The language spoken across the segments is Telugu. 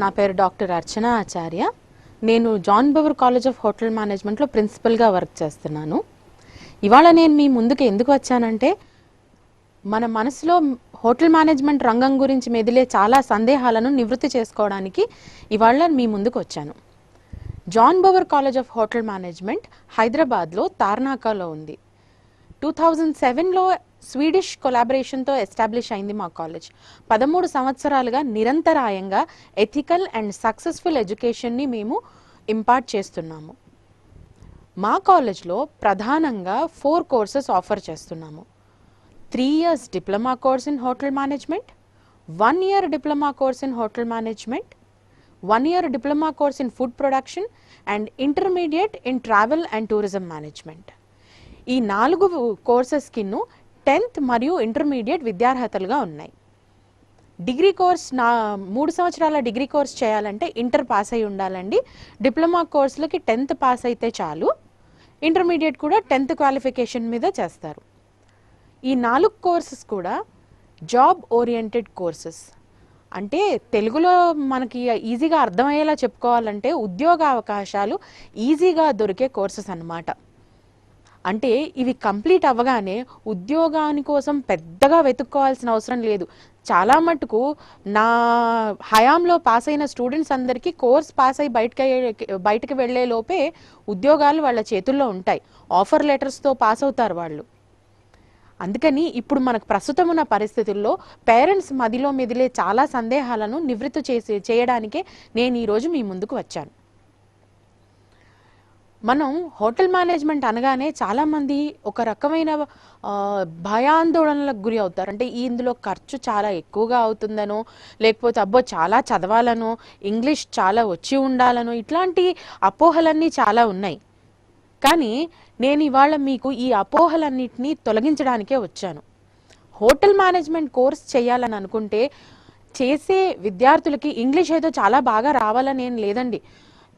నా పేరు డాక్టర్ అర్చన ఆచార్య. నేను John Bower college of hotel మేనేజ్మెంట్లో ప్రిన్సిపల్గా వర్క్ చేస్తున్నాను. ఇవాళ నేను మీ ముందుకు ఎందుకు వచ్చానంటే, మన మనసులో హోటల్ మేనేజ్మెంట్ రంగం గురించి మెదిలే చాలా సందేహాలను నివృత్తి చేసుకోవడానికి ఇవాళ మీ ముందుకు వచ్చాను. John Bower college of hotel management హైదరాబాద్లో తార్నాకాలో ఉంది. 2007లో స్వీడిష్ కొలాబరేషన్తో ఎస్టాబ్లిష్ అయింది మా కాలేజ్. 13 సంవత్సరాలుగా నిరంతరాయంగా ఎథికల్ అండ్ సక్సెస్ఫుల్ ఎడ్యుకేషన్ని మేము ఇంపార్ట్ చేస్తున్నాము. మా కాలేజ్లో ప్రధానంగా 4 కోర్సెస్ ఆఫర్ చేస్తున్నాము. 3 years diploma course in hotel management, 1 year diploma course in hotel management, 1 year diploma course in food production and intermediate in travel and tourism management. ఈ 4 కోర్సెస్ కిన్ను 10th మరియు ఇంటర్మీడియట్ విద్యార్హతలుగా ఉన్నాయి. డిగ్రీ కోర్స్ 3 సంవత్సరాల డిగ్రీ కోర్స్ చేయాలంటే ఇంటర్ పాస్ అయి ఉండాలండి. డిప్లొమా కోర్సులకి 10th పాస్ అయితే చాలు. ఇంటర్మీడియట్ కూడా 10th క్వాలిఫికేషన్ మీద చేస్తారు. ఈ 4 కోర్సెస్ కూడా జాబ్ ఓరియంటెడ్ కోర్సెస్. అంటే తెలుగులో మనకి ఈజీగా అర్థమయ్యేలా చెప్పుకోవాలంటే ఉద్యోగ అవకాశాలు ఈజీగా దొరికే కోర్సెస్ అన్నమాట. అంటే ఇవి కంప్లీట్ అవ్వగానే ఉద్యోగాని కోసం పెద్దగా వెతుక్కోవాల్సిన అవసరం లేదు. చాలా మటుకు నా హయాంలో పాస్ అయిన స్టూడెంట్స్ అందరికీ కోర్స్ పాస్ అయి బయటకు వెళ్లే లోపే ఉద్యోగాలు వాళ్ళ చేతుల్లో ఉంటాయి. ఆఫర్ లెటర్స్తో పాస్ అవుతారు వాళ్ళు. అందుకని ఇప్పుడు మనకు ప్రస్తుతం ఉన్న పరిస్థితుల్లో పేరెంట్స్ మదిలో మెదిలే చాలా సందేహాలను నివృత్తి చేయడానికే నేను ఈరోజు మీ ముందుకు వచ్చాను. మనం హోటల్ మేనేజ్మెంట్ అనగానే చాలామంది ఒక రకమైన భయాందోళనలకు గురి అవుతారు. అంటే ఇందులో ఖర్చు చాలా ఎక్కువగా అవుతుందనో, లేకపోతే అబ్బో చాలా చదవాలనో, ఇంగ్లీష్ చాలా వచ్చి ఉండాలనో, ఇట్లాంటి అపోహలన్నీ చాలా ఉన్నాయి. కానీ నేను ఇవాళ మీకు ఈ అపోహలన్నిటినీ తొలగించడానికే వచ్చాను. హోటల్ మేనేజ్మెంట్ కోర్స్ చేయాలని అనుకుంటే చేసే విద్యార్థులకి ఇంగ్లీష్ ఏదో చాలా బాగా రావాలని ఏం లేదండి.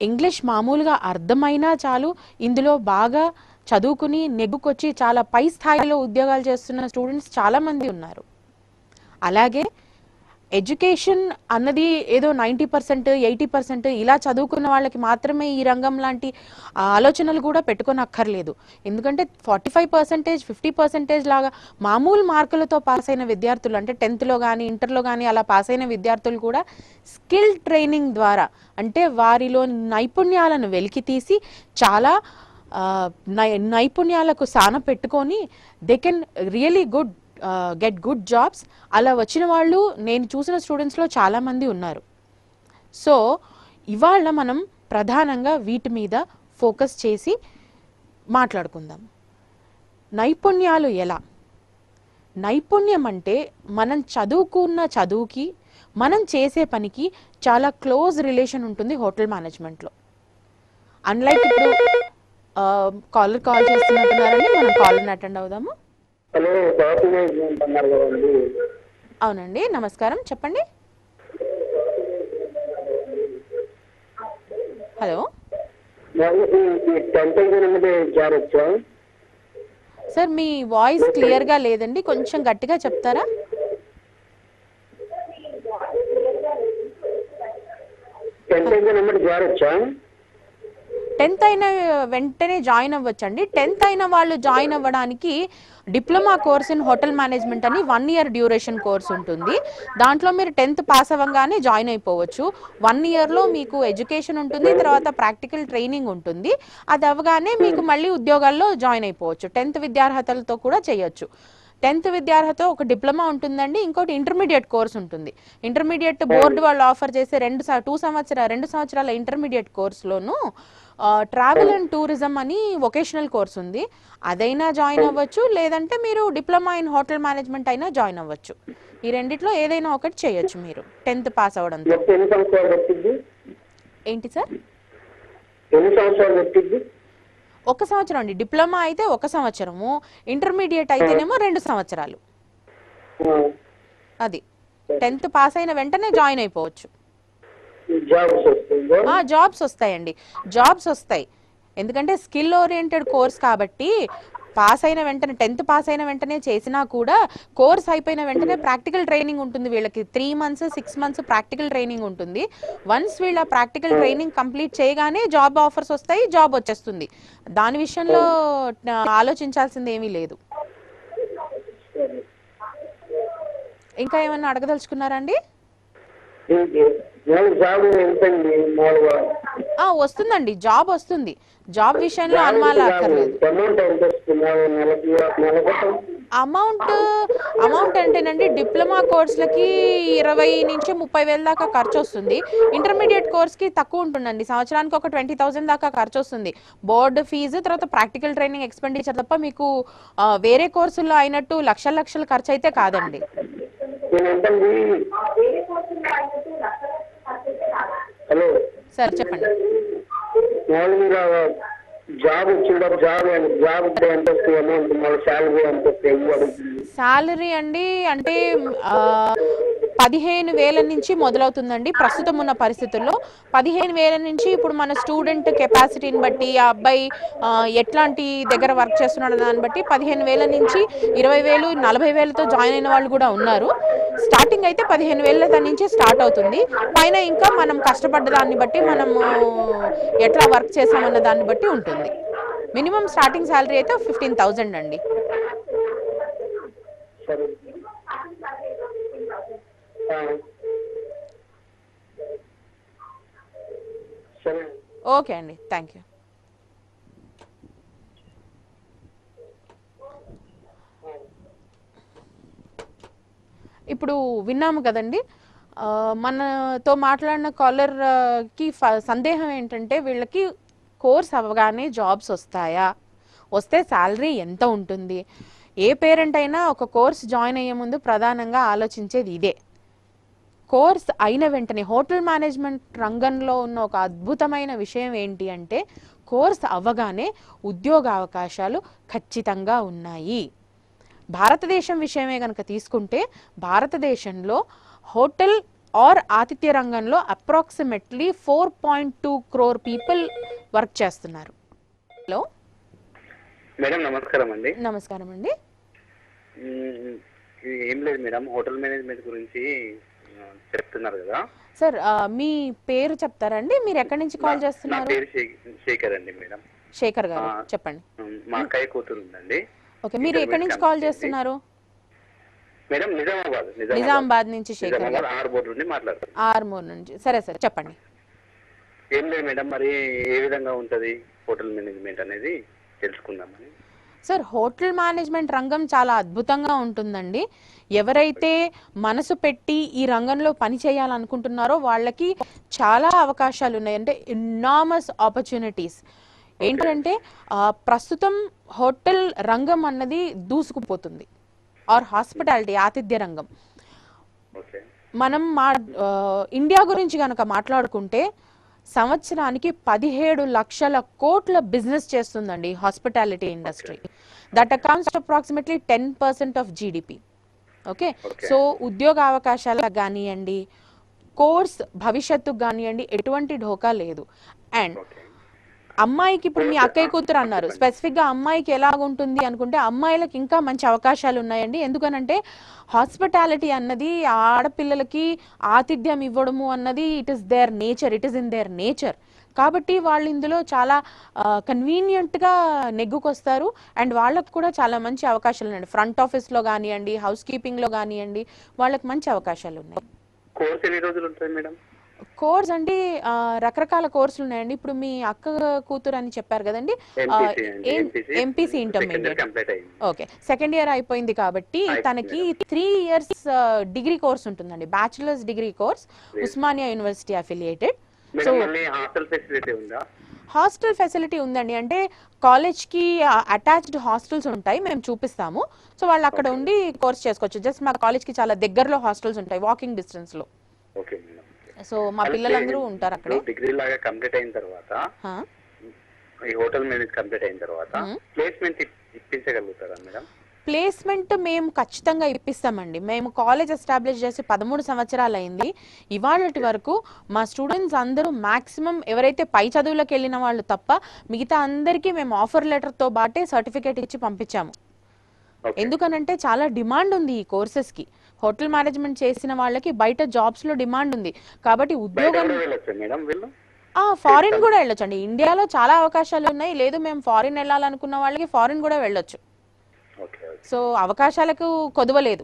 ఇంగ్లీష్ మామూలుగా అర్థమైనా చాలు. ఇందులో బాగా చదువుకుని నెగ్గుకొచ్చి చాలా పై స్థాయిలో ఉద్యోగాలు చేస్తున్న స్టూడెంట్స్ చాలామంది ఉన్నారు. అలాగే ఎడ్యుకేషన్ అన్నది ఏదో 90%, 80% ఇలా చదువుకున్న వాళ్ళకి మాత్రమే ఈ రంగం లాంటి ఆలోచనలు కూడా పెట్టుకొని అక్కర్లేదు. ఎందుకంటే 45%, 50% లాగా మామూలు మార్కులతో పాస్ అయిన విద్యార్థులు, అంటే 10thలో కానీ ఇంటర్లో కానీ అలా పాస్ అయిన విద్యార్థులు కూడా స్కిల్ ట్రైనింగ్ ద్వారా, అంటే వారిలో నైపుణ్యాలను వెలికి తీసి చాలా నైపుణ్యాలకు సాన పెట్టుకొని they can really get good jobs. అలా వచ్చిన వాళ్ళు నేను చూసిన స్టూడెంట్స్లో చాలామంది ఉన్నారు. సో ఇవాళ మనం ప్రధానంగా వీటి మీద ఫోకస్ చేసి మాట్లాడుకుందాం. నైపుణ్యాలు ఎలా? నైపుణ్యం అంటే మనం చదువుకున్న చదువుకి మనం చేసే పనికి చాలా క్లోజ్ రిలేషన్ ఉంటుంది హోటల్ మేనేజ్మెంట్లో. అన్లైక్ ఇప్పుడు కాలర్ కాల్ చేస్తున్నట్టున్నారండి, మనం కాలర్ని అటెండ్ అవుదాము. హలో, హోటల్ మేనేజ్మెంట్ అన్నారు కదండి. అవునండి, నమస్కారం, చెప్పండి. హలో సార్, మీ వాయిస్ క్లియర్గా లేదండి, కొంచెం గట్టిగా చెప్తారా? 10th అయిన వెంటనే జాయిన్ అవ్వచ్చండి. 10th అయిన వాళ్ళు జాయిన్ అవ్వడానికి diploma course in hotel management అని 1 year డ్యూరేషన్ కోర్స్ ఉంటుంది. దాంట్లో మీరు 10th పాస్ అవ్వగానే జాయిన్ అయిపోవచ్చు. 1 yearలో మీకు ఎడ్యుకేషన్ ఉంటుంది, తర్వాత ప్రాక్టికల్ ట్రైనింగ్ ఉంటుంది. అది అవ్వగానే మీకు మళ్ళీ ఉద్యోగాల్లో జాయిన్ అయిపోవచ్చు. 10th విద్యార్హతలతో కూడా చేయొచ్చు. 10th విద్యార్హత ఒక డిప్లొమా ఉంటుందండి, ఇంకోటి ఇంటర్మీడియట్ కోర్స్ ఉంటుంది. ఇంటర్మీడియట్ బోర్డు వాళ్ళు ఆఫర్ చేసే 2 సంవత్సరాల ఇంటర్మీడియట్ కోర్సులోను ట్రావెల్ అండ్ టూరిజం అని వొకేషనల్ కోర్స్ ఉంది. అదైనా జాయిన్ అవ్వచ్చు, లేదంటే మీరు డిప్లొమా ఇన్ హోటల్ మేనేజ్మెంట్ అయినా జాయిన్ అవ్వచ్చు. ఈ రెండిట్లో ఏదైనా ఒకటి చేయొచ్చు మీరు 10th పాస్ అవడంతో. ఏంటి సార్? 1 సంవత్సరం అండి. డిప్లొమా అయితే 1 సంవత్సరము, ఇంటర్మీడియట్ అయితేనేమో 2 సంవత్సరాలు. అది 10th పాస్ అయిన వెంటనే జాయిన్ అయిపోవచ్చు. జాబ్స్ వస్తాయండి, జాబ్స్ వస్తాయి. ఎందుకంటే స్కిల్ ఓరియంటెడ్ కోర్స్ కాబట్టి పాస్ అయిన వెంటనే 10th పాస్ అయిన వెంటనే చేసినా కూడా కోర్స్ అయిపోయిన వెంటనే ప్రాక్టికల్ ట్రైనింగ్ ఉంటుంది వీళ్ళకి. 3 months 6 months ప్రాక్టికల్ ట్రైనింగ్ ఉంటుంది. వన్స్ వీళ్ళ ప్రాక్టికల్ ట్రైనింగ్ కంప్లీట్ చేయగానే జాబ్ ఆఫర్స్ వస్తాయి, జాబ్ వచ్చేస్తుంది. దాని విషయంలో ఆలోచించాల్సింది ఏమీ లేదు. ఇంకా ఏమన్నా అడగదలుచుకున్నారండి? వస్తుందండి, జాబ్ వస్తుంది. జాబ్ విషయంలో అనుమానం అక్కర్లేదు. అమౌంట్ అంటేనండి, డిప్లొమా కోర్సులకి 20 నుంచి 30,000 దాకా ఖర్చు వస్తుంది. ఇంటర్మీడియట్ కోర్స్కి తక్కువ ఉంటుందండి, సంవత్సరానికి ఒక 20,000 దాకా ఖర్చు వస్తుంది. బోర్డు ఫీజు, తర్వాత ప్రాక్టికల్ ట్రైనింగ్ ఎక్స్పెండిచర్ తప్ప మీకు వేరే కోర్సుల్లో అయినట్టు లక్షల ఖర్చు అయితే కాదండి. హలో సార్ చెప్పండి. జాబ్ ఎంత శాలరీ అండి అంటే 15,000 నుంచి మొదలవుతుందండి ప్రస్తుతం ఉన్న పరిస్థితుల్లో. 15,000 నుంచి ఇప్పుడు మన స్టూడెంట్ కెపాసిటీని బట్టి, ఆ అబ్బాయి ఎట్లాంటి దగ్గర వర్క్ చేస్తున్నాడు దాన్ని బట్టి 15,000 నుంచి 20,000 40,000తో జాయిన్ అయిన వాళ్ళు కూడా ఉన్నారు. స్టార్టింగ్ అయితే 15,000 నుంచి స్టార్ట్ అవుతుంది. పైన ఇంకా మనం కష్టపడ్డ దాన్ని బట్టి, మనము ఎట్లా వర్క్ చేసామన్న దాన్ని బట్టి ఉంటుంది. మినిమం స్టార్టింగ్ శాలరీ అయితే 15,000 అండి. ఓకే అండి, థ్యాంక్ యూ. ఇప్పుడు విన్నాము కదండి, మనతో మాట్లాడిన కాలర్కి సందేహం ఏంటంటే, వీళ్ళకి కోర్స్ అవ్వగానే జాబ్స్ వస్తాయా, వస్తే శాలరీ ఎంత ఉంటుంది? ఏ పేరెంట్ అయినా ఒక కోర్స్ జాయిన్ అయ్యే ముందు ప్రధానంగా ఆలోచించేది ఇదే. కోర్స్ అయిన వెంటనే హోటల్ మేనేజ్మెంట్ రంగంలో ఉన్న ఒక అద్భుతమైన విషయం ఏంటి అంటే, కోర్స్ అవ్వగానే ఉద్యోగ అవకాశాలు ఖచ్చితంగా ఉన్నాయి. భారతదేశం విషయమే కనుక తీసుకుంటే, భారతదేశంలో హోటల్ ఆర్ ఆతిథ్య రంగంలో అప్రాక్సిమేట్లీ 4.2 crore పీపుల్ వర్క్ చేస్తున్నారు. హలో మేడం, నమస్కారం అండి. నమస్కారం అండి. ఏం లేదు మేడం, హోటల్ మేనేజ్మెంట్ గురించి చెప్తున్నారు కదా సార్. మీ పేరు చెప్తారండి? మీరు ఎక్కడి నుంచి కాల్ చేస్తున్నారు? శేఖర్ అండి. మేడం శేఖర్ గారు చెప్పండి. మా అక్కయ్య కూతురు ఉందండి. ఓకే, మీరు ఎక్కడి నుంచి కాల్ చేస్తున్నారు? మేడం నిజామాబాద్ నుంచి శేఖర్ గారు. ఆర్మూర్ నుంచి. సరే సార్ చెప్పండి. ఏం లేదు మేడం, మరి ఏ విధంగా ఉంటది హోటల్ మేనేజ్మెంట్ అనేది తెలుసుకుందామని. సార్, హోటల్ మేనేజ్మెంట్ రంగం చాలా అద్భుతంగా ఉంటుందండి. ఎవరైతే మనసు పెట్టి ఈ రంగంలో పని చేయాలనుకుంటున్నారో వాళ్ళకి చాలా అవకాశాలు ఉన్నాయి. అంటే ఎనామస్ ఆపర్చునిటీస్. ఏంటంటే ప్రస్తుతం హోటల్ రంగం అన్నది దూసుకుపోతుంది. ఆర్ హాస్పిటాలిటీ, ఆతిథ్య రంగం. మనం ఇండియా గురించి కనుక మాట్లాడుకుంటే సంవత్సరానికి 17 లక్షల కోట్ల బిజినెస్ చేస్తుందండి hospitality industry. That accounts to approximately 10% of GDP. Okay, so ఉద్యోగ అవకాశాలకు కానివ్వండి, కోర్స్ భవిష్యత్తుకు కానివ్వండి, ఎటువంటి ఢోకా లేదు. అండ్ అమ్మాయికి, ఇప్పుడు మీ అక్కయ్య కూతురు అన్నారు, స్పెసిఫిక్గా అమ్మాయికి ఎలాగుంటుంది అనుకుంటే, అమ్మాయిలకు ఇంకా మంచి అవకాశాలు ఉన్నాయండి. ఎందుకనంటే హాస్పిటాలిటీ అన్నది ఆడపిల్లలకి ఆతిథ్యం ఇవ్వడము అన్నది it is there nature, it is in there nature. కాబట్టి వాళ్ళు ఇందులో చాలా కన్వీనియంట్గా నెగ్గుకొస్తారు. అండ్ వాళ్ళకు కూడా చాలా మంచి అవకాశాలు ఉన్నాయి. ఫ్రంట్ ఆఫీస్లో కానివ్వండి, హౌస్ కీపింగ్లో కానివ్వండి, వాళ్ళకి మంచి అవకాశాలు ఉన్నాయి. కోర్స్ ఎన్ని రోజులు ఉంటుంది మేడం? కోర్స్ అండి రకరకాల కోర్సులు ఉన్నాయండి. ఇప్పుడు మీ అక్క కూతురు అని చెప్పారు కదండి, MPC intermediate. Okay, second year అయిపోయింది కాబట్టి తనకి 3 years డిగ్రీ కోర్స్ ఉంటుందండి, bachelors degree course, Osmania university affiliated. So hostel facility ఉందండి. అంటే కాలేజ్కి అటాచ్డ్ హాస్టల్స్ ఉంటాయి, మేము చూపిస్తాము. సో వాళ్ళు అక్కడ ఉండి కోర్స్ చేసుకోవచ్చు. జస్ట్ మా కాలేజ్కి చాలా దగ్గరలో హాస్టల్స్ ఉంటాయి, వాకింగ్ డిస్టెన్స్లో. సో మా పిల్లలందరూ ఉంటారు అక్కడ. డిగ్రీ లాగా కంప్లీట్ అయిన తర్వాత, ఈ హోటల్ మేనేజ్ కంప్లీట్ అయిన తర్వాత ప్లేస్మెంట్ ఇప్పించగలుగుతారా మేడం? ప్లేస్మెంట్ మేము ఖచ్చితంగా ఇప్పిస్తామండి. మేము కాలేజ్ ఎస్టాబ్లిష్ చేసి 13 సంవత్సరాలు అయింది. ఇవాళటి వరకు మా స్టూడెంట్స్ అందరూ మ్యాక్సిమం ఎవరైతే పై చదువులకు వెళ్ళిన వాళ్ళు తప్ప మిగతా అందరికీ మేము ఆఫర్ లెటర్తో బాటే సర్టిఫికేట్ ఇచ్చి పంపించాము. ఎందుకనంటే చాలా డిమాండ్ ఉంది ఈ కోర్సెస్కి. హోటల్ మేనేజ్మెంట్ చేసిన వాళ్ళకి బయట జాబ్స్లో డిమాండ్ ఉంది. కాబట్టి ఉద్యోగం ఫారిన్ కూడా వెళ్ళొచ్చండి. ఇండియాలో చాలా అవకాశాలు ఉన్నాయి. లేదు మేము ఫారిన్ వెళ్ళాలనుకున్న వాళ్ళకి ఫారిన్ కూడా వెళ్ళొచ్చు. సో అవకాశాలకు కొదవలేదు.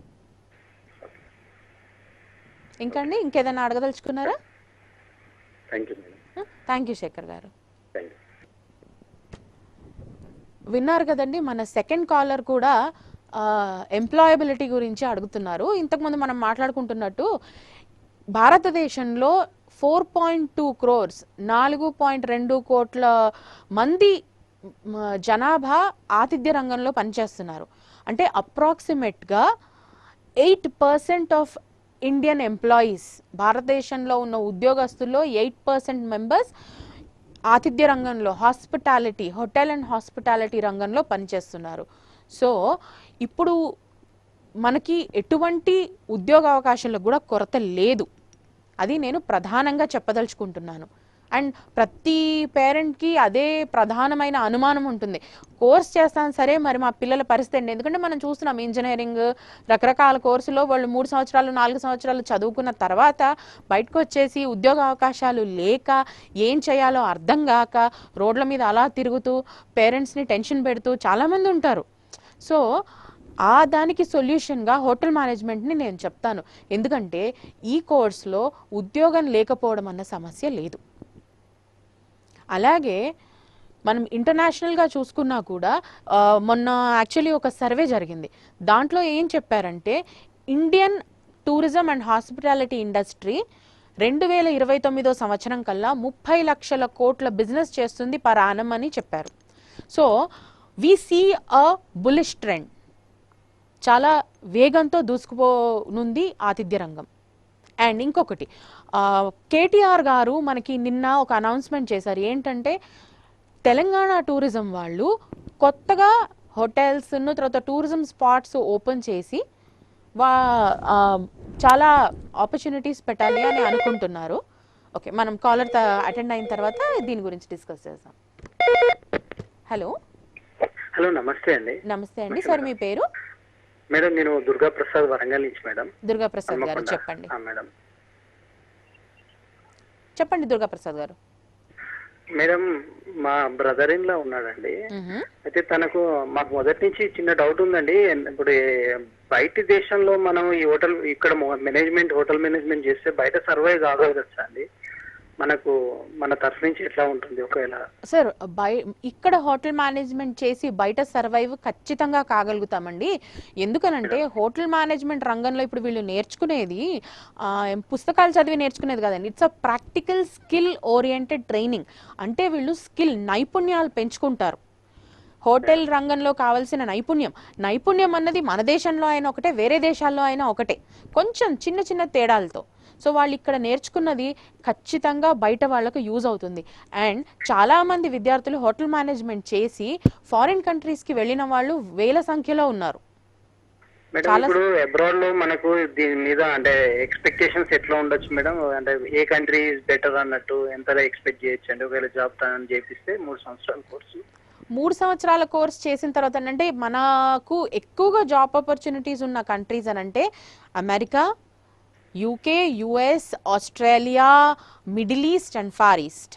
ఇంకండి ఇంకేదైనా అడగదలుచుకున్నారా? థ్యాంక్ యూ శేఖర్ గారు. విన్నారు కదండి, మన సెకండ్ కాలర్ కూడా ఎంప్లాయబిలిటీ గురించి అడుగుతున్నారు. ఇంతకుముందు మనం మాట్లాడుకుంటున్నట్టు భారతదేశంలో 4.2 crores 4.2 కోట్ల మంది జనాభా ఆతిథ్య రంగంలో పనిచేస్తున్నారు. అంటే అప్రాక్సిమేట్గా 8% ఆఫ్ ఇండియన్ ఎంప్లాయీస్, భారతదేశంలో ఉన్న ఉద్యోగస్తుల్లో 8% మెంబర్స్ ఆతిథ్య రంగంలో, హాస్పిటాలిటీ, హోటల్ అండ్ హాస్పిటాలిటీ రంగంలో పనిచేస్తున్నారు. సో ఇప్పుడు మనకి ఎటువంటి ఉద్యోగ అవకాశాలకు కూడా కొరత లేదు. అది నేను ప్రధానంగా చెప్పదలుచుకుంటున్నాను. అండ్ ప్రతి పేరెంట్కి అదే ప్రధానమైన అనుమానం ఉంటుంది, కోర్స్ చేస్తాను సరే మరి మా పిల్లల పరిస్థితి ఏంటి? ఎందుకంటే మనం చూస్తున్నాం ఇంజనీరింగ్ రకరకాల కోర్సులో వాళ్ళు 3 సంవత్సరాలు 4 సంవత్సరాలు చదువుకున్న తర్వాత బయటకు వచ్చేసి ఉద్యోగ అవకాశాలు లేక ఏం చేయాలో అర్థం కాక రోడ్ల మీద అలా తిరుగుతూ పేరెంట్స్ని టెన్షన్ పెడుతూ చాలామంది ఉంటారు. సో దానికి సొల్యూషన్గా హోటల్ మేనేజ్మెంట్ని నేను చెప్తాను. ఎందుకంటే ఈ కోర్సులో ఉద్యోగం లేకపోవడం అన్న సమస్య లేదు. అలాగే మనం ఇంటర్నేషనల్గా చూసుకున్నా కూడా మొన్న యాక్చువల్లీ ఒక సర్వే జరిగింది. దాంట్లో ఏం చెప్పారంటే Indian tourism and hospitality industry 2029 సంవత్సరం కల్లా 30 లక్షల కోట్ల బిజినెస్ చేస్తుంది పర్ యానం అని చెప్పారు. So we see a bullish trend. చాలా వేగంతో దూసుకుపోనుంది ఆతిథ్య రంగం. అండ్ ఇంకొకటి, కేటీఆర్ గారు మనకి నిన్న ఒక అనౌన్స్మెంట్ చేశారు. ఏంటంటే తెలంగాణ టూరిజం వాళ్ళు కొత్తగా హోటల్స్ను తర్వాత టూరిజం స్పాట్స్ ఓపెన్ చేసి చాలా ఆపర్చునిటీస్ పెట్టాలి అని అనుకుంటున్నారు. ఓకే, మనం కాలర్ అటెండ్ అయిన తర్వాత దీని గురించి డిస్కస్ చేద్దాం. హలో నమస్తే అండి. నమస్తే అండి సార్, మీ పేరు? మేడం నేను దుర్గా ప్రసాద్, వరంగల్ నుంచి. మేడం దుర్గా ప్రసాద్ గారు చెప్పండి. మేడం చెప్పండి దుర్గా ప్రసాద్ గారు. మేడం మా బ్రదర్ ఇన్ లా ఉన్నాడండి. అయితే తనకు మాకు మొదటి నుంచి చిన్న డౌట్ ఉందండి. ఇప్పుడు బయట దేశంలో మనం ఈ హోటల్ ఇక్కడ హోటల్ మేనేజ్మెంట్ చేస్తే బయట సర్వైవ్ కాగలగచ్చా అండి? మనకు మన తరఫు నుంచి ఎట్లా ఉంటుంది ఒకవేళ? సార్ ఇక్కడ హోటల్ మేనేజ్మెంట్ చేసి బయట సర్వైవ్ ఖచ్చితంగా కాగలుగుతామండి. ఎందుకనంటే హోటల్ మేనేజ్మెంట్ రంగంలో ఇప్పుడు వీళ్ళు నేర్చుకునేది పుస్తకాలు చదివి నేర్చుకునేది కదండి. It's a practical skill oriented training. అంటే వీళ్ళు స్కిల్ నైపుణ్యాలు పెంచుకుంటారు. హోటల్ రంగంలో కావాల్సిన నైపుణ్యం అన్నది మన దేశంలో అయినా ఒకటే, వేరే దేశాల్లో అయినా ఒకటే, కొంచెం చిన్న చిన్న తేడాలతో. సో వాళ్ళు ఇక్కడ నేర్చుకున్నది ఖచ్చితంగా బయట వాళ్ళకు యూజ్ అవుతుంది. అండ్ చాలామంది విద్యార్థులు హోటల్ మేనేజ్మెంట్ చేసి ఫారిన్ కంట్రీస్కి వెళ్ళిన వాళ్ళు వేల సంఖ్యలో ఉన్నారు. ఇప్పుడు అబ్రాడ్ లో మనకు దీని మీద అంటే ఎక్స్పెక్టేషన్స్ ఎట్లా ఉండొచ్చు మేడం? అంటే ఏ కంట్రీ ఇస్ బెటర్ అన్నట్టు ఎంతలా ఎక్స్పెక్ట్ చేయొచ్చు అండి ఒకవేళ జాబ్ తనని చేపిస్తే? 3 సంవత్సరాల కోర్సు 3 సంవత్సరాల కోర్స్ చేసిన తర్వాత అంటే మనకు ఎక్కువగా జాబ్ ఆపర్చునిటీస్ ఉన్న కంట్రీస్ అని అంటే America, UK, US, Australia, middle east and far east.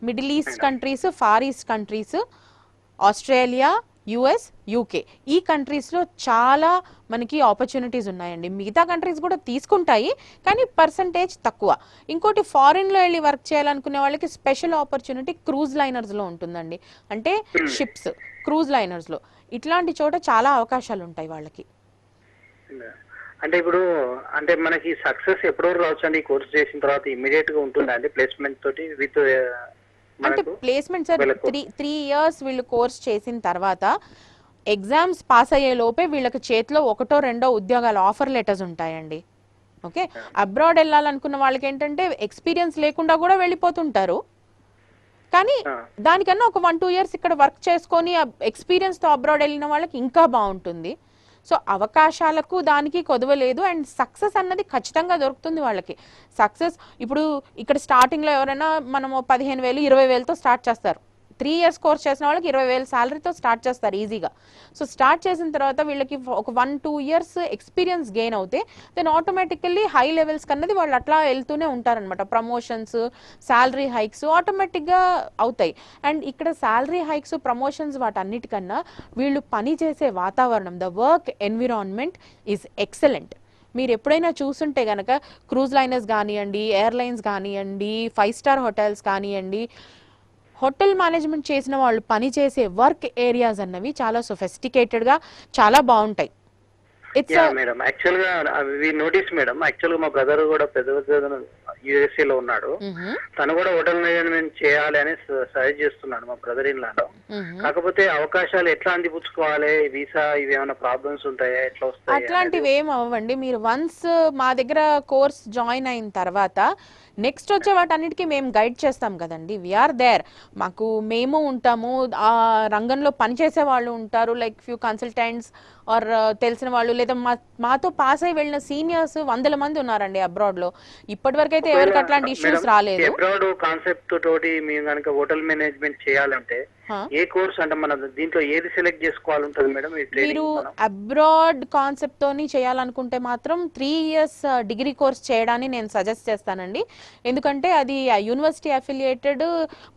Middle east countries, far east countries, Australia, US, UK, ఈ కంట్రీస్లో చాలా మనకి ఆపర్చునిటీస్ ఉన్నాయండి. మిగతా కంట్రీస్ కూడా తీసుకుంటాయి కానీ పర్సంటేజ్ తక్కువ. ఇంకోటి ఫారిన్లో వెళ్ళి వర్క్ చేయాలనుకునే వాళ్ళకి స్పెషల్ ఆపర్చునిటీ క్రూజ్ లైనర్స్లో ఉంటుందండి. అంటే షిప్స్, క్రూజ్ లైనర్స్లో ఇట్లాంటి చోట చాలా అవకాశాలు ఉంటాయి వాళ్ళకి. అంటే ఇప్పుడు అంటే మనకి సక్సెస్ ఎప్పుడో రావచ్చు అండి ఈ కోర్స్ చేసిన తర్వాత? ఇమీడియట్ గా ఉంటుందా అండి ప్లేస్మెంట్ తోటి విత్? అంటే ప్లేస్మెంట్ సార్ 3 years వీళ్ళు కోర్స్ చేసిన తర్వాత ఎగ్జామ్స్ పాస్ అయ్యే లోపే వీళ్ళకి చేతిలో 1 or 2 ఉద్యోగాలు ఆఫర్ లెటర్స్ ఉంటాయండి. ఓకే, అబ్రాడ్ వెళ్ళాలనుకున్న వాళ్ళకి ఏంటంటే ఎక్స్పీరియన్స్ లేకుండా కూడా వెళ్ళిపోతుంటారు. కానీ ఆ. దానికన్నా ఒక 1-2 ఇయర్స్ ఇక్కడ వర్క్ చేసుకొని ఎక్స్పీరియన్స్తో అబ్రాడ్ వెళ్ళిన వాళ్ళకి ఇంకా బాగుంటుంది. సో అవకాశాలకు దానికి కొదవలేదు. అండ్ సక్సెస్ అన్నది ఖచ్చితంగా దొరుకుతుంది వాళ్ళకి. సక్సెస్ ఇప్పుడు ఇక్కడ స్టార్టింగ్లో ఎవరైనా మనము 15,000 20,000తో స్టార్ట్ చేస్తారు. 3 ఇయర్స్ కోర్స్ చేసిన వాళ్ళకి 20,000 శాలరీతో స్టార్ట్ చేస్తారు ఈజీగా. సో స్టార్ట్ చేసిన తర్వాత వీళ్ళకి ఒక 1-2 ఇయర్స్ ఎక్స్పీరియన్స్ గెయిన్ అవుతే దెన్ ఆటోమేటికల్లీ హై లెవెల్స్ కన్నది వాళ్ళు అట్లా వెళ్తూనే ఉంటారనమాట. ప్రమోషన్స్, శాలరీ హైక్స్ ఆటోమేటిక్గా అవుతాయి. అండ్ ఇక్కడ శాలరీ హైక్స్, ప్రమోషన్స్ వాటన్నిటికన్నా వీళ్ళు పని చేసే వాతావరణం, the work environment is excellent. మీరు ఎప్పుడైనా చూస్తుంటే కనుక క్రూజ్ లైనర్స్ కానివ్వండి, ఎయిర్లైన్స్ కానివ్వండి, 5 స్టార్ హోటల్స్ కానివ్వండి, హోటల్ మేనేజ్మెంట్ చేసిన వాళ్ళు పనిచేసే వర్క్ ఏరియాస్ అన్నవి చాలా సొఫెస్టికేటెడ్గా చాలా బాగుంటాయి. ఇట్స్ మేడం యాక్చువల్ గా అవి నోటీస్ మేడం. యాక్చువల్ గా మా బ్రదర్ కూడా పెద్ద USA లో ఉన్నాడు. తను కూడా హోటల్ మేనేజ్మెంట్ చేయాలి అని సజెస్ట్ చేస్తున్నాడు మా బ్రదర్ ఇన్ లాలో. కాకపోతే అవకాశాలు ఎట్లా అందిపుచ్చుకోవాలి, వీసా ఇవి ఏమైనా ప్రాబ్లమ్స్ ఉంటాయా, ఎట్లా వస్తాయి? అట్లాంటివి ఏం అవ్వండి. మీరు వన్స్ మా దగ్గర కోర్స్ జాయిన్ అయిన తర్వాత నెక్స్ట్ వచ్చే వాటన్నిటికీ మేము గైడ్ చేస్తాం కదండి. We are there. మేము ఉంటాము, ఆ రంగంలో పనిచేసే వాళ్ళు ఉంటారు, లైక్ ఫ్యూ కన్సల్టెంట్స్ ఆర్ తెలిసిన వాళ్ళు, లేదా మాతో పాస్ అయి వెళ్ళిన సీనియర్స్ 100 మంది ఉన్నారండి అబ్రాడ్లో. ఇప్పటివరకు అయితే ఎవరికి అట్లాంటి ఇష్యూస్ రాలేదు. అబ్రాడ్ కాన్సెప్ట్ తోటి మేము కనుక హోటల్ మేనేజ్మెంట్ చేయాలంటే ఏ కోర్స్ అంటే మన దీంట్లో ఏది సెలెక్ట్ చేసుకోవాలి ఉంటుంది మేడం? మీరు అబ్రాడ్ కాన్సెప్ట్ తోని చేయాలనుకుంటే మాత్రం 3 ఇయర్స్ డిగ్రీ కోర్స్ చేయడాన్ని నేను సజెస్ట్ చేస్తానండి. ఎందుకంటే అది యూనివర్సిటీ అఫిలియేటెడ్,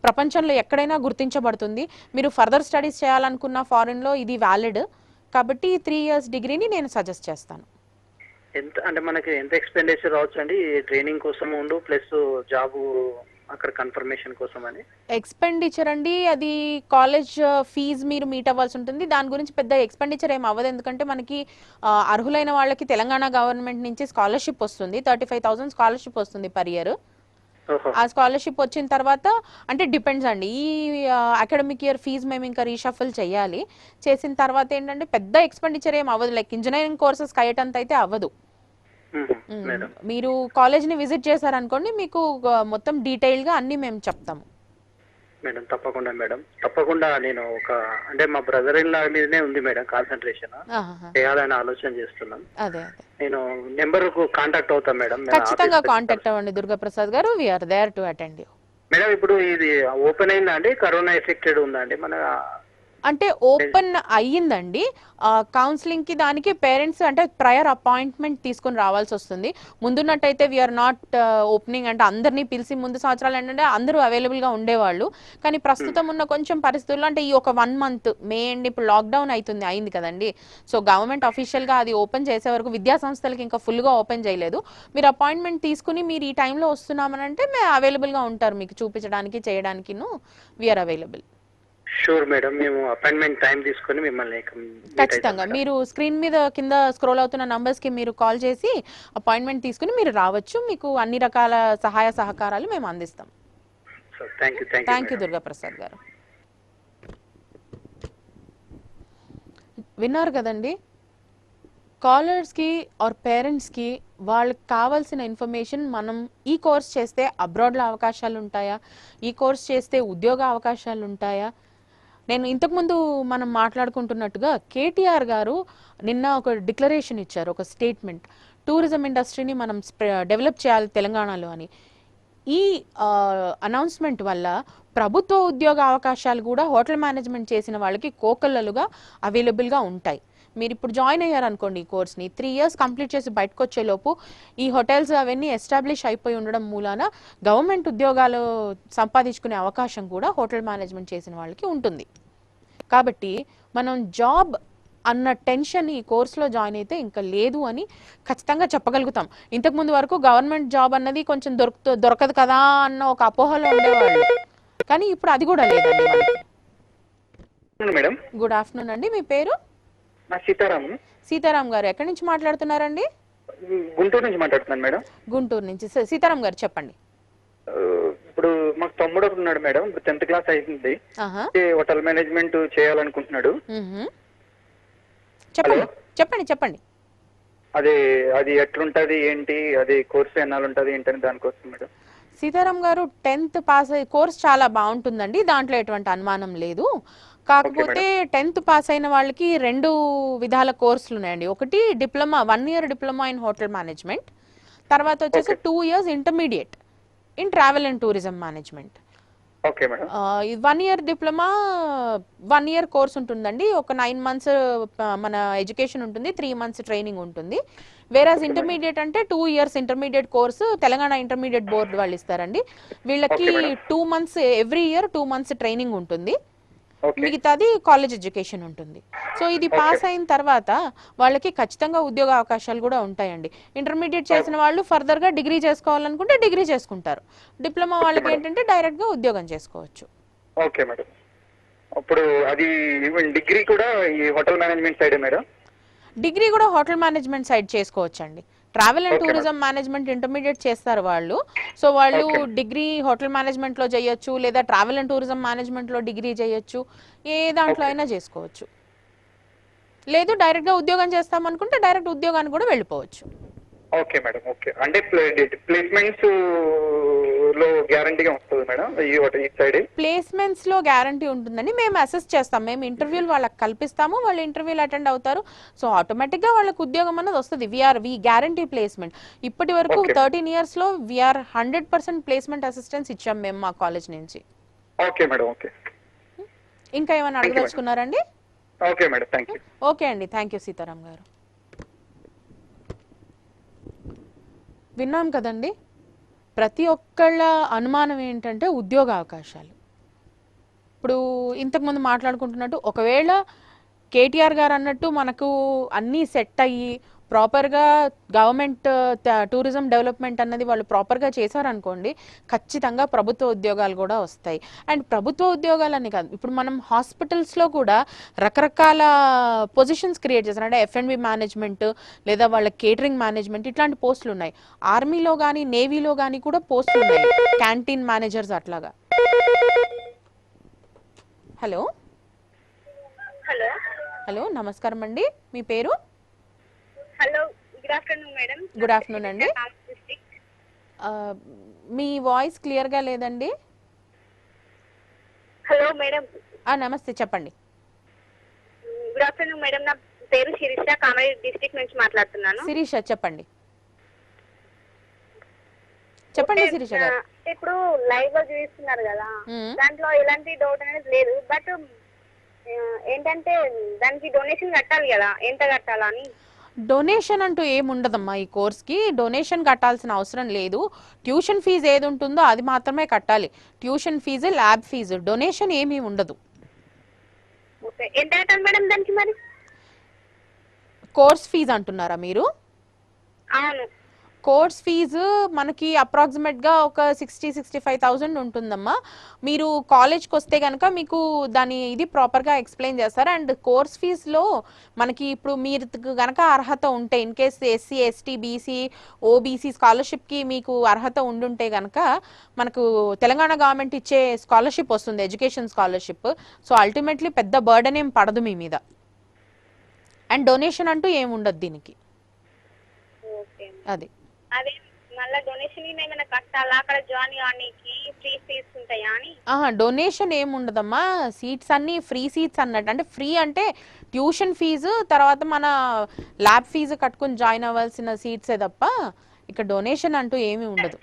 ప్రపంచంలో ఎక్కడైనా గుర్తించబడుతుంది. మీరు ఫర్దర్ స్టడీస్ చేయాలనుకున్న ఫారిన్లో ఇది వ్యాలిడ్. కాబట్టి 3 ఇయర్స్ డిగ్రీని నేను సజెస్ట్ చేస్తాను. ఎంత అంటే మనకి ఎంత ఎక్స్పెండిచర్ రావచ్చు అండి ట్రైనింగ్ కోసం ఉండు ప్లస్ జాబ్ అక్కడ కన్ఫర్మేషన్ కోసం అని? ఎక్స్పెండిచర్ అండి, అది కాలేజ్ ఫీజు మీరు మీట్ అవ్వాల్సి ఉంటుంది. దాని గురించి పెద్ద ఎక్స్పెండిచర్ ఏం అవ్వదు. ఎందుకంటే మనకి అర్హులైన వాళ్ళకి తెలంగాణ గవర్నమెంట్ నుంచి స్కాలర్షిప్ వస్తుంది. 35,000 స్కాలర్షిప్ వస్తుంది పర్ ఇయర్. ఆ స్కాలర్షిప్ వచ్చిన తర్వాత అంటే డిపెండ్స్ అండి. ఈ అకాడమిక్ ఇయర్ ఫీజు మేము ఇంకా రీషఫల్ చేయాలి. చేసిన తర్వాత ఏంటంటే పెద్ద ఎక్స్పెండిచర్ ఏం అవ్వదు. లైక్ ఇంజనీరింగ్ కోర్సెస్ కయ్యటంత అయితే అవ్వదు. మీరు కాలేజ్ని విజిట్ చేశారనుకోండి, మీకు మొత్తం డీటెయిల్గా అన్నీ మేము చెప్తాము. మేడం తప్పకుండా మేడం, తప్పకుండా. నేను అంటే మా బ్రదర్ ఇన్ లా మీదనే ఉంది మేడం కాన్సన్ట్రేషన్, చేయాలని ఆలోచన చేస్తున్నాం. అదే నేను నెంబర్ కు కాంటాక్ట్ అవుతాం మేడం. ఖచ్చితంగా కాంటాక్ట్ అవ్వండి దుర్గాప్రసాద్ గారు. We are there to attend you. Madam ఇప్పుడు ఇది ఓపెన్ అయిందా అండి? కరోనా ఎఫెక్టెడ్ ఉందా అండి మన? అంటే ఓపెన్ అయ్యిందండి. కౌన్సిలింగ్కి దానికి పేరెంట్స్ అంటే ప్రయర్ అపాయింట్మెంట్ తీసుకొని రావాల్సి వస్తుంది. ముందున్నట్టయితే వీఆర్ నాట్ ఓపెనింగ్ అంటే అందరినీ పిలిచి, ముందు సంవత్సరాలు ఏంటంటే అందరూ అవైలబుల్గా ఉండేవాళ్ళు. కానీ ప్రస్తుతం ఉన్న కొంచెం పరిస్థితుల్లో అంటే ఈ ఒక 1 మంత్ మే అండ్ ఇప్పుడు లాక్డౌన్ అయింది కదండి. సో గవర్నమెంట్ అఫీషియల్గా అది ఓపెన్ చేసే వరకు విద్యా సంస్థలకి ఇంకా ఫుల్గా ఓపెన్ చేయలేదు. మీరు అపాయింట్మెంట్ తీసుకుని మీరు ఈ టైంలో వస్తున్నామనంటే మేము అవైలబుల్గా ఉంటారు మీకు చూపించడానికి, చేయడానికి. We are available. షూర్ మేడం, మేము అపాయింట్మెంట్ టైం తీసుకొని మిమ్మల్ని ఖచ్చితంగా మీరు స్క్రీన్ మీద కింద స్క్రోల్ అవుతున్న నంబర్స్కి మీరు కాల్ చేసి అపాయింట్మెంట్ తీసుకుని మీరు రావచ్చు. మీకు అన్ని రకాల సహాయ సహకారాలు మేము అందిస్తాం. థ్యాంక్ యూ దుర్గాప్రసాద్ గారు. విన్నారు కదండి, కాలర్స్కి ఆర్ పేరెంట్స్కి వాళ్ళకి కావాల్సిన ఇన్ఫర్మేషన్. మనం ఈ కోర్స్ చేస్తే అబ్రాడ్లో అవకాశాలు ఉంటాయా, ఈ కోర్స్ చేస్తే ఉద్యోగ అవకాశాలు ఉంటాయా. నేను ఇంతకుముందు మనం మాట్లాడుకుంటున్నట్టుగా కేటీఆర్ గారు నిన్న ఒక డిక్లరేషన్ ఇచ్చారు, ఒక స్టేట్మెంట్. టూరిజం ఇండస్ట్రీని మనం డెవలప్ చేయాలి తెలంగాణలో అని. ఈ అనౌన్స్మెంట్ వల్ల ప్రభుత్వ ఉద్యోగ అవకాశాలు కూడా హోటల్ మేనేజ్మెంట్ చేసిన వాళ్ళకి కోకొల్లలుగా అవైలబుల్గా ఉంటాయి. మీరు ఇప్పుడు జాయిన్ అయ్యారనుకోండి ఈ కోర్స్ని, 3 ఇయర్స్ కంప్లీట్ చేసి బయటకు వచ్చేలోపు ఈ హోటల్స్ అవన్నీ ఎస్టాబ్లిష్ అయిపోయి ఉండడం మూలాన గవర్నమెంట్ ఉద్యోగాలు సంపాదించుకునే అవకాశం కూడా హోటల్ మేనేజ్మెంట్ చేసిన వాళ్ళకి ఉంటుంది. కాబట్టి మనం జాబ్ అన్న టెన్షన్ ఈ కోర్సులో జాయిన్ అయితే ఇంకా లేదు అని ఖచ్చితంగా చెప్పగలుగుతాం. ఇంతకుముందు వరకు గవర్నమెంట్ జాబ్ అన్నది కొంచెం దొరకదు కదా అన్న ఒక అపోహలో ఉండేవాళ్ళు. కానీ ఇప్పుడు అది కూడా లేదండి మనకి. మేడం గుడ్ ఆఫ్టర్నూన్ అండి. మీ పేరు? సీతారాం గారు. ఎక్కడి నుంచి మాట్లాడుతున్నారండి? గుంటూరు నుంచి మాట్లాడుతున్నాను మేడం. గుంటూరు నుంచి. సీతారాం గారు చెప్పండి. ఇప్పుడు మాకు తమ్ముడు ఉన్నాడు మేడం, 10th క్లాస్ అయింది. హోటల్ మేనేజ్మెంట్ చేయాలనుకుంటున్నాడు. చెప్పండి. అది ఎట్లుంటది ఏంటి, అది కోర్సు ఎన్నాళ్ళు ఉంటది ఏంటని దానికోసం మేడం. సీతారాం గారు 10th పాస్ కోర్స్ చాలా బాగుంటుందండి, దాంట్లో ఎటువంటి అనుమానం లేదు. కాకపోతే 10th పాస్ అయిన వాళ్ళకి 2 విధాల కోర్సులు ఉన్నాయండి. ఒకటి diploma, 1 year diploma in hotel management, తర్వాత వచ్చేసి 2 years intermediate in travel and tourism management. Okay madam. 1 year diploma 1 year course ఉంటుందండి. ఒక 9 months మన ఎడ్యుకేషన్ ఉంటుంది, 3 months ట్రైనింగ్ ఉంటుంది. వేరాజ్ ఇంటర్మీడియట్ అంటే 2 years intermediate course Telangana intermediate board వాళ్ళు ఇస్తారండి. వీళ్ళకి 2 months every year 2 months training ఉంటుంది, మిగతాది కాలేజ్ ఎడ్యుకేషన్ ఉంటుంది. సో ఇది పాస్ అయిన తర్వాత వాళ్ళకి ఖచ్చితంగా ఉద్యోగ అవకాశాలు కూడా ఉంటాయండి. ఇంటర్మీడియట్ చేసిన వాళ్ళు ఫర్దర్ గా డిగ్రీ చేసుకోవాలనుకుంటే డిగ్రీ చేసుకుంటారు. డిప్లొమా వాళ్ళకి ఏంటంటే డైరెక్ట్ గా ఉద్యోగం చేసుకోవచ్చు. Okay madam. ఇప్పుడు అది డిగ్రీ కూడా ఈ hotel management side madam? Degree కూడా హోటల్ మేనేజ్మెంట్ సైడ్ చేసుకోవచ్చండి. Travel and tourism management intermediate చేస్తారు వాళ్ళు. సో వాళ్ళు డిగ్రీ హోటల్ మేనేజ్మెంట్ లో చేయొచ్చు, లేదా ట్రావెల్ అండ్ టూరిజం మేనేజ్మెంట్ లో డిగ్రీ చేయొచ్చు, ఏ దాంట్లో అయినా చేసుకోవచ్చు. లేదు డైరెక్ట్ గా ఉద్యోగం చేస్తాం అనుకుంటే డైరెక్ట్ ఉద్యోగానికి కూడా వెళ్ళిపోవచ్చు. Okay madam. ఓకే, అంటే ప్లేస్మెంట్స్ లో గ్యారంటీగా వస్తుంది మేడం ఈ సైడ్? ప్లేస్మెంట్స్ లో గ్యారంటీ ఉంటుందని మేము అసెస్ చేస్తాం, మేము ఇంటర్వ్యూలు వాళ్ళకి కల్పిస్తాము, వాళ్ళు ఇంటర్వ్యూలు అటెండ్ అవుతారు. సో ఆటోమేటిక్ గా వాళ్ళకి ఉద్యోగం అన్నది వస్తుంది. వి గ్యారంటీ ప్లేస్మెంట్. ఇప్పటి వరకు 13 years లో వీఆర్ 100% ప్లేస్మెంట్ అసిస్టెన్స్ ఇచ్చాం మేము మా కాలేజ్ నుంచి. Okay madam. ఓకే, ఇంకా ఏమైనా అడగదలుచుకున్నారండి? Okay madam, thank you. Okay అండి, థ్యాంక్ యూ సీతారాం గారు. విన్నాం కదండి, ప్రతి ఒక్కళ్ళ అనుమానం ఏంటంటే ఉద్యోగ అవకాశాలు. ఇప్పుడు ఇంతకుముందు మాట్లాడుకుంటున్నట్టు ఒకవేళ కేటీఆర్ గారు అన్నట్టు మనకు అన్నీ సెట్ అయ్యి ప్రాపర్గా గవర్నమెంట్ టూరిజం డెవలప్మెంట్ అన్నది వాళ్ళు ప్రాపర్గా చేశారనుకోండి, ఖచ్చితంగా ప్రభుత్వ ఉద్యోగాలు కూడా వస్తాయి. అండ్ ప్రభుత్వ ఉద్యోగాలని కాదు, ఇప్పుడు మనం హాస్పిటల్స్లో కూడా రకరకాల పొజిషన్స్ క్రియేట్ చేస్తారు. అంటే F&B మేనేజ్మెంట్, లేదా వాళ్ళ కేటరింగ్ మేనేజ్మెంట్, ఇట్లాంటి పోస్టులు ఉన్నాయి. ఆర్మీలో కానీ నేవీలో కానీ కూడా పోస్టులు ఉన్నాయి, క్యాంటీన్ మేనేజర్స్ అట్లాగా. హలో హలో హలో నమస్కారం అండి, మీ పేరు? Hello, good afternoon madam. Good afternoon అండి. మీ వాయిస్ క్లియర్ గా లేదండి. Hello madam. నమస్తే, చెప్పండి. గుడ్ ఆఫ్టర్నూన్ మేడం, నా పేరు శిరీష, కామారెడ్డి డిస్ట్రిక్ట్ నుంచి మాట్లాడుతున్నాను. శిరీష చెప్పండి. చెప్పండి శిరీష గారు. ఇప్పుడు లైవ్ గా చూపిస్తున్నారు కదా, దాంట్లో ఎలాంటి డౌట్ అనేది లేదు. బట్ ఏంటంటే దానికి డొనేషన్ కట్టాలి కదా, ఎంత కట్టాలా అని. డొనేషన్ అంటూ ఏముండదమ్మా ఈ కోర్స్కి, డొనేషన్ కట్టాల్సిన అవసరం లేదు. ట్యూషన్ ఫీజు ఏది ఉంటుందో అది మాత్రమే కట్టాలి. Tuition fee, lab fee, donation ఏమీ ఉండదు. ఎంత కట్టాలి మేడం దానికి మరి? కోర్స్ ఫీజు అంటున్నారా మీరు? అవును. కోర్స్ ఫీజు మనకి అప్రాక్సిమేట్గా ఒక 60-65,000 ఉంటుందమ్మా. మీరు కాలేజ్కి వస్తే కనుక మీకు దాని ఇది ప్రాపర్గా ఎక్స్ప్లెయిన్ చేస్తారు. అండ్ కోర్స్ ఫీజులో మనకి ఇప్పుడు మీరు కనుక అర్హత ఉంటే, in case SC, ST, BC, OBC స్కాలర్షిప్కి మీకు అర్హత ఉండుంటే కనుక మనకు తెలంగాణ గవర్నమెంట్ ఇచ్చే స్కాలర్షిప్ వస్తుంది, ఎడ్యుకేషన్ స్కాలర్షిప్. సో అల్టిమేట్లీ పెద్ద బర్డెన్ ఏం పడదు మీ మీద. అండ్ డొనేషన్ అంటూ ఏమి ఉండదు దీనికి. అది అదే మళ్ళీ డొనేషన్ ఏమైనా కట్టాలా అక్కడ జాయిన్ కానీకి? ఫ్రీ సీట్స్ ఉంటాయా అని? డొనేషన్ ఏమి ఉండదమ్మా, సీట్స్ అన్ని ఫ్రీ సీట్స్ అన్నట్టు. అంటే ఫ్రీ అంటే ట్యూషన్ ఫీజు తర్వాత మన ల్యాబ్ ఫీజు కట్టుకుని జాయిన్ అవ్వాల్సిన సీట్సే తప్ప ఇక్కడ డొనేషన్ అంటూ ఏమీ ఉండదు.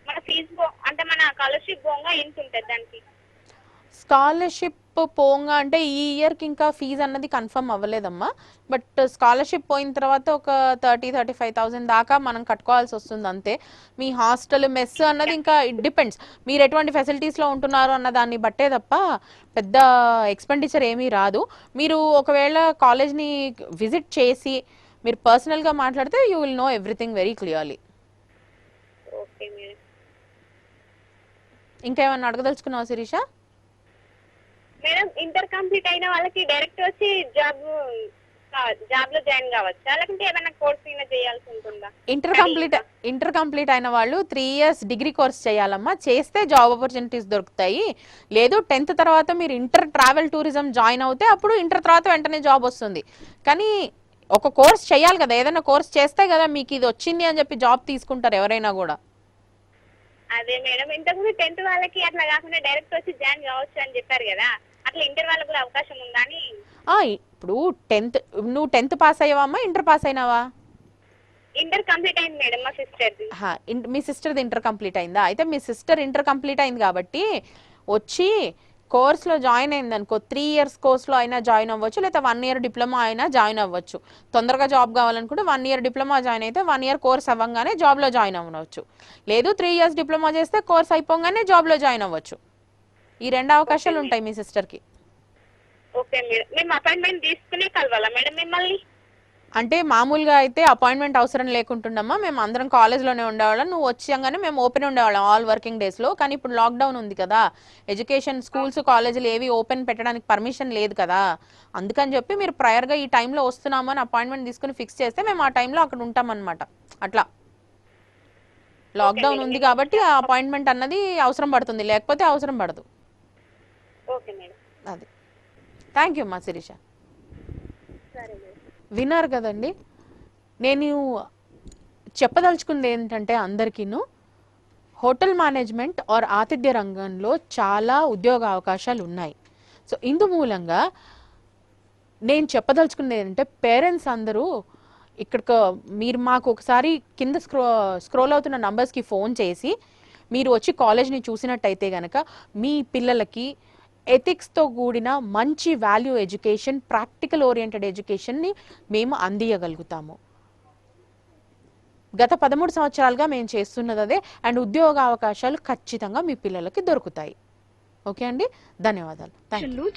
మన ఫీజు అంటే మన స్కాలర్షిప్ పోగా ఎంత ఉంటుంది దానికి? స్కాలర్షిప్ పోగా అంటే ఈ ఇయర్కి ఇంకా ఫీజు అన్నది కన్ఫర్మ్ అవ్వలేదమ్మా. బట్ స్కాలర్షిప్ పోయిన తర్వాత ఒక 30-35,000 దాకా మనం కట్టుకోవాల్సి వస్తుంది అంతే. మీ హాస్టల్ మెస్ అన్నది ఇంకా ఇట్ డిపెండ్స్, మీరు ఎటువంటి ఫెసిలిటీస్లో ఉంటున్నారు అన్న దాన్ని బట్టే తప్ప పెద్ద ఎక్స్పెండిచర్ ఏమీ రాదు. మీరు ఒకవేళ కాలేజ్ని విజిట్ చేసి మీరు పర్సనల్గా మాట్లాడితే you will know everything very clearly. ఇంకేమన్నా అడగదలుచుకున్నావా శిరీష? మేడం, ఇంటర్ కంప్లీట్ అయిన వాళ్ళకి డైరెక్ట్ వచ్చి జాబ్ లో జాయిన్ కావచ్చా, లేకుంటే ఏమైనా కోర్స్ అయినా చేయాల్సి ఉంటుందా? ఇంటర్ కంప్లీట్ అయిన వాళ్ళు 3 years డిగ్రీ కోర్స్ చేయాలమ్మా. చేస్తే జాబ్ ఆపర్చునిటీస్ దొరుకుతాయి. లేదు 10th తర్వాత మీరు ఇంటర్ ట్రావెల్ టూరిజం జాయిన్ అవుతే అప్పుడు ఇంటర్ తర్వాత వెంటనే జాబ్ వస్తుంది. కానీ ఒక కోర్స్ చేయాలి కదా, ఏదైనా కోర్స్ చేస్తే కదా మీకు ఇది వచ్చింది అని చెప్పి జాబ్ తీసుకుంటారు ఎవరైనా కూడా. అదే మేడం, ఇంతకుముందు 10th వాళ్ళకి అట్లా కాకుండా డైరెక్ట్ వచ్చి జాయిన్ కావచ్చు అని చెప్పారు కదా, అట్లా ఇంటర్ వాళ్ళకి కూడా అవకాశం ఉందా అని. ఇప్పుడు నువ్వు 10th పాస్ అయ్యావమ్మా, ఇంటర్ పాస్ అయినావా? ఇంటర్ కంప్లీట్ అయింది మేడం మా సిస్టర్ది. మీ సిస్టర్ది ఇంటర్ కంప్లీట్ అయిందా? అయితే మీ సిస్టర్ ఇంటర్ కంప్లీట్ అయింది కాబట్టి వచ్చి కోర్స్లో జాయిన్ అయింది అనుకో, 3 years కోర్స్లో అయినా జాయిన్ అవ్వచ్చు, లేదా 1 year డిప్లొమా అయినా జాయిన్ అవ్వచ్చు. తొందరగా జాబ్ కావాలనుకుంటే 1 year డిప్లొమా జాయిన్ అయితే 1 year కోర్స్ అవ్వగానే జాబ్లో జాయిన్ అవ్వచ్చు. లేదు 3 years డిప్లొమా చేస్తే కోర్స్ అయిపోగానే జాబ్లో జాయిన్ అవ్వచ్చు. ఈ 2 అవకాశాలు ఉంటాయి మీ సిస్టర్కి. ఓకే మేడం, మేము అపాయింట్మెంట్ తీసుకునే కలవాలా మేడం మిమ్మల్ని? అంటే మామూలుగా అయితే అపాయింట్మెంట్ అవసరం లేకుంటుండమ్మా, మేము అందరం కాలేజ్లోనే ఉండేవాళ్ళం. నువ్వు వచ్చాగానే మేము ఓపెన్ ఉండేవాళ్ళం ఆల్ వర్కింగ్ డేస్లో. కానీ ఇప్పుడు లాక్డౌన్ ఉంది కదా, ఎడ్యుకేషన్ స్కూల్స్ కాలేజీలు ఏవి ఓపెన్ పెట్టడానికి పర్మిషన్ లేదు కదా, అందుకని చెప్పి మీరు ప్రయర్గా ఈ టైంలో వస్తున్నాము అని అపాయింట్మెంట్ తీసుకుని ఫిక్స్ చేస్తే మేము ఆ టైంలో అక్కడ ఉంటామన్నమాట. అట్లా లాక్డౌన్ ఉంది కాబట్టి ఆ అపాయింట్మెంట్ అన్నది అవసరం పడుతుంది, లేకపోతే అవసరం పడదు. Okay madam. అది. థ్యాంక్ యూ అమ్మా శిరీష. సరే మేడం. విన్నారు కదండి, నేను చెప్పదలుచుకుంది ఏంటంటే అందరికీను హోటల్ మేనేజ్మెంట్ ఆర్ ఆతిథ్య రంగంలో చాలా ఉద్యోగ అవకాశాలు ఉన్నాయి. సో ఇందు మూలంగా నేను చెప్పదలుచుకున్నది ఏంటంటే పేరెంట్స్ అందరూ ఇక్కడికి మీరు మాకు ఒకసారి కింద స్క్రోల్ అవుతున్న నంబర్స్కి ఫోన్ చేసి మీరు వచ్చి కాలేజ్ని చూసినట్టయితే కనుక మీ పిల్లలకి ఎథిక్స్తో కూడిన మంచి వాల్యూ ఎడ్యుకేషన్, ప్రాక్టికల్ ఓరియంటెడ్ ఎడ్యుకేషన్ని మేము అందియగలుగుతాము. గత 13 సంవత్సరాలుగా మేము చేస్తున్నది అదే. అండ్ ఉద్యోగ అవకాశాలు ఖచ్చితంగా మీ పిల్లలకి దొరుకుతాయి. ఓకే అండి, ధన్యవాదాలు.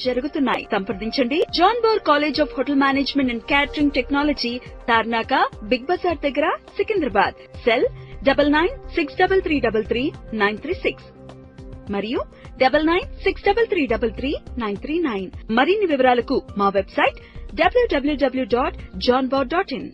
జరుగుతున్నాయి. సంప్రదించండి జాన్ బోర్ college of hotel management and catering technology, Tarnaka, Big Bazaar దగ్గర, సికింద్రాబాద్. సెల్ 9963333936 మరియు 9963333939. మరిన్ని వివరాలకు మా వెబ్సైట్ www.johnbor.in.